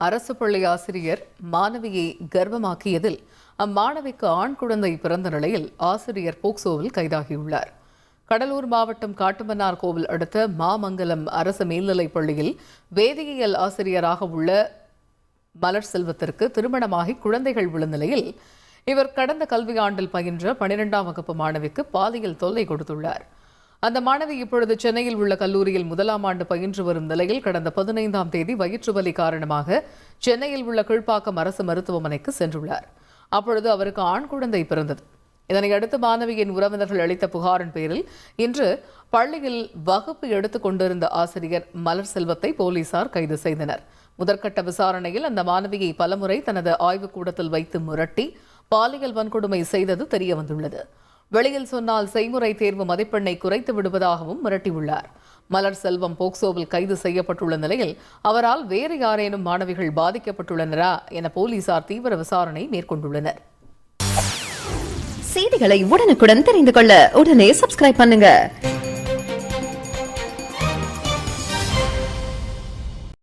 அரசு பள்ளி ஆசிரியர் மாணவியை கர்ப்பமாக்கியதில் அம்மாணவிக்கு ஆண் குழந்தை பிறந்த நிலையில் ஆசிரியர் போக்சோவில் கைதாகியுள்ளார். கடலூர் மாவட்டம் காட்டுமன்னார் கோவில் அடுத்த மாமங்கலம் அரசு மேல்நிலைப் பள்ளியில் வேதியியல் ஆசிரியராக உள்ள மலர் செல்வத்திற்கு திருமணமாகி குழந்தைகள் உள்ள நிலையில் இவர் கடந்த கல்வியாண்டில் பயின்ற 12ஆம் வகுப்பு மாணவிக்கு பாலியல் தொல்லை கொடுத்துள்ளார். அந்த மாணவி இப்பொழுது சென்னையில் உள்ள கல்லூரியில் 1ஆம் ஆண்டு பயின்று வரும் நிலையில் கடந்த 15ஆம் தேதி வயிற்று வலி காரணமாக சென்னையில் உள்ள கீழ்ப்பாக்கம் அரசு மருத்துவமனைக்கு சென்றுள்ளார். அப்பொழுது அவருக்கு ஆண் குழந்தை பிறந்தது. இதனையடுத்து மாணவியின் உறவினர்கள் அளித்த புகாரின் பேரில் இன்று பள்ளியில் வகுப்பு எடுத்துக் கொண்டிருந்த ஆசிரியர் மலர் செல்வத்தை போலீசார் கைது செய்தனர். முதற்கட்ட விசாரணையில் அந்த மாணவியை பலமுறை தனது ஆய்வுக்கூடத்தில் வைத்து மிரட்டி பாலியல் வன்கொடுமை செய்தது தெரியவந்துள்ளது. வெளியில் சொன்னால் செய்முறை தேர்வு மதிப்பெண்ணை குறைத்து விடுவதாகவும் மிரட்டியுள்ளார். மலர் செல்வம் போக்சோவில் கைது செய்யப்பட்டுள்ள நிலையில் அவரால் வேறு யாரேனும் மாணவிகள் பாதிக்கப்பட்டுள்ளனரா என போலீசார் தீவிர விசாரணை மேற்கொண்டுள்ளனர். செய்திகளை உடனுக்குடன் தெரிந்து கொள்ள உடனே சப்ஸ்கிரைப் பண்ணுங்க.